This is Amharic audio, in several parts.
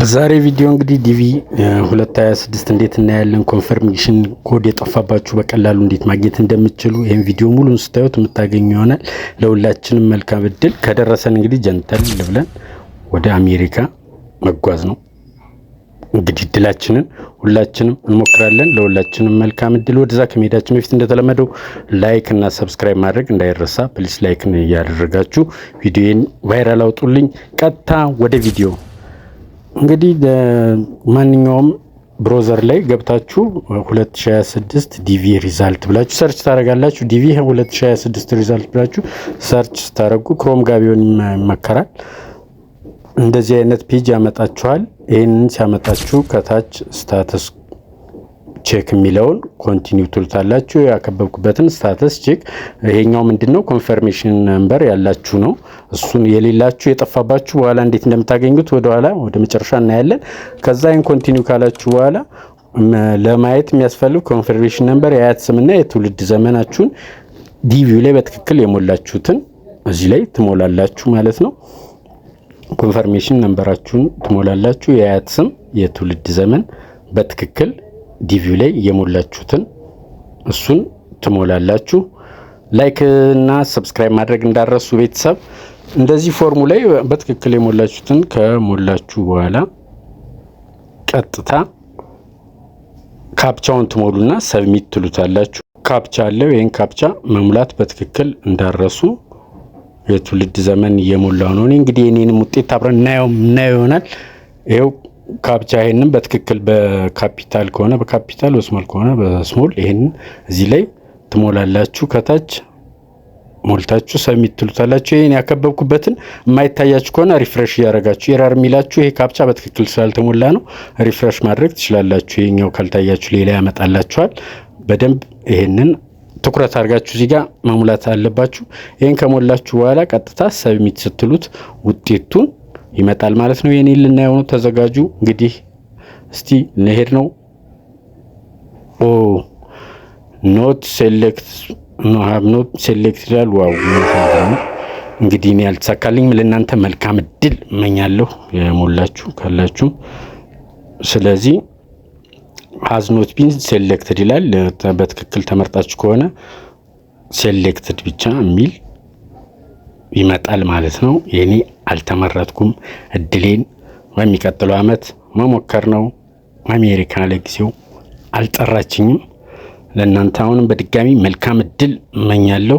ዛሬ ቪዲዮ እንግዲህ ዲቪ 226 እንዴት እናያለን። ኮንፈርሜሽን ኮድ የጠፋባችሁ በቀላሉ እንዴት ማግኘት እንደምትችሉ ይሄን ቪዲዮ ሙሉን ስታዩት የምታገኙ ይሆናል። ለሁላችንም መልካም እድል። ከደረሰን እንግዲህ ጀንተል ብለን ወደ አሜሪካ መጓዝ ነው። እንግዲህ እድላችንን ሁላችንም እንሞክራለን። ለሁላችንም መልካም እድል። ወደዛ ከመሄዳችን በፊት እንደተለመደው ላይክ እና ሰብስክራይብ ማድረግ እንዳይረሳ። ፕሊስ ላይክ እያደረጋችሁ ቪዲዮን ቫይራል አውጡልኝ። ቀጥታ ወደ ቪዲዮ እንግዲህ ማንኛውም ብሮዘር ላይ ገብታችሁ 2026 ዲቪ ሪዛልት ብላችሁ ሰርች ታደርጋላችሁ። ዲቪ 2026 ሪዛልት ብላችሁ ሰርች ታደርጉ ክሮም ጋር ቢሆን ይመከራል። እንደዚህ አይነት ፔጅ ያመጣችኋል። ይሄንን ሲያመጣችሁ ከታች ስታተስ ቼክ የሚለውን ኮንቲኒው ትሉታላችሁ። ያከበብኩበትን ስታተስ ቼክ ይሄኛው ምንድነው ኮንፈርሜሽን ነምበር ያላችሁ ነው። እሱን የሌላችሁ የጠፋባችሁ በኋላ እንዴት እንደምታገኙት ወደ መጨረሻ እናያለን። ከዛ ይሄን ኮንቲኒው ካላችሁ በኋላ ለማየት የሚያስፈልግ ኮንፈርሜሽን ነምበር የአያት ስምና የትውልድ ዘመናችሁን ዲቪው ላይ በትክክል የሞላችሁትን እዚህ ላይ ትሞላላችሁ ማለት ነው። ኮንፈርሜሽን ነምበራችሁን ትሞላላችሁ። የአያት ስም የትውልድ ዘመን በትክክል ዲቪው ላይ የሞላችሁትን እሱን ትሞላላችሁ። ላይክ እና ሰብስክራይብ ማድረግ እንዳረሱ ቤተሰብ። እንደዚህ ፎርሙ ላይ በትክክል የሞላችሁትን ከሞላችሁ በኋላ ቀጥታ ካፕቻውን ትሞሉና ሰብሚት ትሉታላችሁ። ካፕቻ አለው። ይሄን ካፕቻ መሙላት በትክክል እንዳረሱ። የትውልድ ዘመን እየሞላው ነው። እንግዲህ የኔንም ውጤት አብረን እናየው ይሆናል። ይሄው ካፕቻ ይሄንን በትክክል በካፒታል ከሆነ በካፒታል በስሞል ከሆነ በስሞል ይሄንን እዚህ ላይ ትሞላላችሁ። ከታች ሞልታችሁ ሰብሚት ትሉታላችሁ። ይሄን ያከበብኩበትን የማይታያችሁ ከሆነ ሪፍሬሽ ያደርጋችሁ ኤረር የሚላችሁ ይሄ ካፕቻ በትክክል ስላልተሞላ ነው። ሪፍሬሽ ማድረግ ትችላላችሁ። ይሄኛው ካልታያችሁ ሌላ ያመጣላችኋል። በደንብ ይሄንን ትኩረት አድርጋችሁ እዚህ ጋር መሙላት አለባችሁ። ይሄን ከሞላችሁ በኋላ ቀጥታ ሰብሚት ስትሉት ውጤቱን ይመጣል ማለት ነው። የኔ ልናየው ነው። ተዘጋጁ። እንግዲህ እስቲ እንሄድ ነው። ኖት ሴሌክት ኖት ሴሌክት ይላል። ዋው እንግዲህ እኔ ያልተሳካልኝ ለእናንተ መልካም እድል እመኛለሁ የሞላችሁ ካላችሁ። ስለዚህ has not been selected ይላል። በትክክል ተመርጣችሁ ከሆነ ሴሌክትድ ብቻ የሚል ይመጣል ማለት ነው። የኔ አልተመረጥኩም። እድሌን በሚቀጥለው አመት መሞከር ነው። አሜሪካ ለጊዜው አልጠራችኝም። ለእናንተ አሁንም በድጋሚ መልካም እድል እመኛለሁ።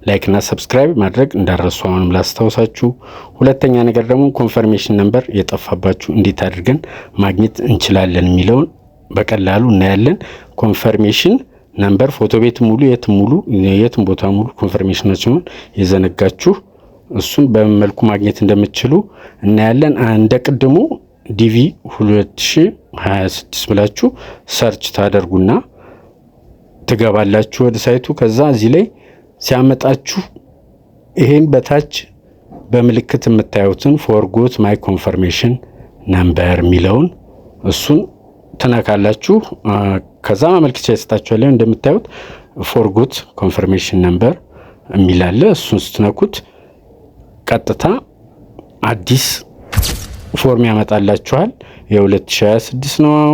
ላይክ እና ሰብስክራይብ ማድረግ እንዳረሱ አሁንም ላስታውሳችሁ። ሁለተኛ ነገር ደግሞ ኮንፈርሜሽን ነምበር የጠፋባችሁ እንዴት አድርገን ማግኘት እንችላለን የሚለውን በቀላሉ እናያለን። ኮንፈርሜሽን ነምበር ፎቶ ቤት ሙሉ የትም ቦታ ሙሉ ኮንፈርሜሽናችሁን የዘነጋችሁ እሱን በመልኩ ማግኘት እንደምትችሉ እናያለን። እንደ ቅድሙ ዲቪ 2026 ብላችሁ ሰርች ታደርጉና ትገባላችሁ ወደ ሳይቱ። ከዛ እዚህ ላይ ሲያመጣችሁ ይሄን በታች በምልክት የምታዩትን ፎርጎት ማይ ኮንፈርሜሽን ነምበር የሚለውን እሱን ትነካላችሁ። ከዛ ማመልከቻ ይሰጣችኋል። እንደምታዩት ፎርጎት ኮንፈርሜሽን ነምበር የሚላለ እሱን ስትነኩት ቀጥታ አዲስ ፎርም ያመጣላችኋል። የ2026 ነው።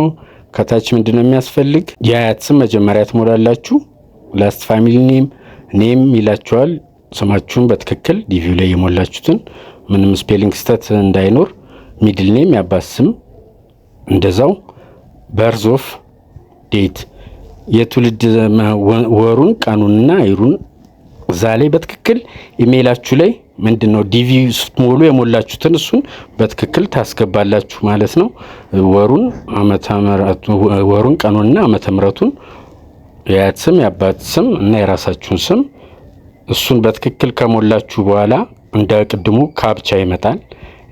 ከታች ምንድነው የሚያስፈልግ? የአያት ስም መጀመሪያ ትሞላላችሁ። ላስት ፋሚሊ ኔም ይላችኋል። ስማችሁን በትክክል ዲቪው ላይ የሞላችሁትን ምንም ስፔሊንግ ስህተት እንዳይኖር። ሚድል ኔም የአባት ስም እንደዛው። በርዝ ኦፍ ዴት የትውልድ ወሩን ቀኑንና አይሩን እዛ ላይ በትክክል ኢሜይላችሁ ላይ ምንድነው ዲቪ ስትሞሉ የሞላችሁትን እሱን በትክክል ታስገባላችሁ ማለት ነው። ወሩን ቀኑንና ዓመተ ምሕረቱን የአያት ስም የአባት ስም እና የራሳችሁን ስም እሱን በትክክል ከሞላችሁ በኋላ እንደ ቅድሙ ካፕቻ ይመጣል።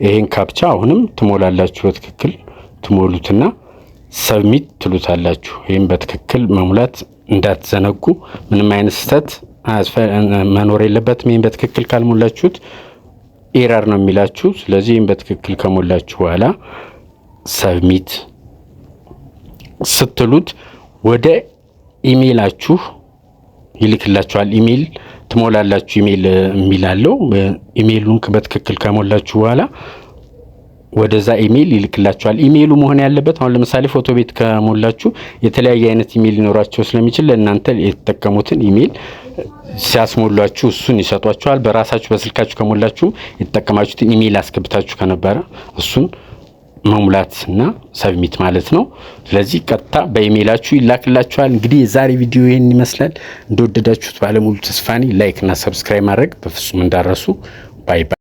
ይሄን ካፕቻ አሁንም ትሞላላችሁ። በትክክል ትሞሉትና ሰብሚት ትሉታላችሁ። ይሄን በትክክል መሙላት እንዳትዘነጉ። ምንም አይነት ስህተት መኖር የለበትም። ይሄን በትክክል ካልሞላችሁት ኤረር ነው የሚላችሁ። ስለዚህ ይሄን በትክክል ከሞላችሁ በኋላ ሰብሚት ስትሉት ወደ ኢሜይላችሁ ይልክላችኋል። ኢሜይል ትሞላላችሁ። ኢሜይል የሚላለው ኢሜይሉን በትክክል ከሞላችሁ በኋላ ወደዛ ኢሜል ይልክላችኋል። ኢሜሉ መሆን ያለበት አሁን ለምሳሌ ፎቶ ቤት ከሞላችሁ የተለያየ አይነት ኢሜል ሊኖራቸው ስለሚችል ለእናንተ የተጠቀሙትን ኢሜል ሲያስሞሏችሁ እሱን ይሰጧችኋል። በራሳችሁ በስልካችሁ ከሞላችሁ የተጠቀማችሁትን ኢሜል አስገብታችሁ ከነበረ እሱን መሙላትና ሰብሚት ማለት ነው። ስለዚህ ቀጥታ በኢሜላችሁ ይላክላችኋል። እንግዲህ የዛሬ ቪዲዮ ይሄን ይመስላል። እንደወደዳችሁት ባለሙሉ ተስፋ ነኝ። ላይክ እና ሰብስክራይብ ማድረግ በፍጹም እንዳረሱ። ባይ ባይ።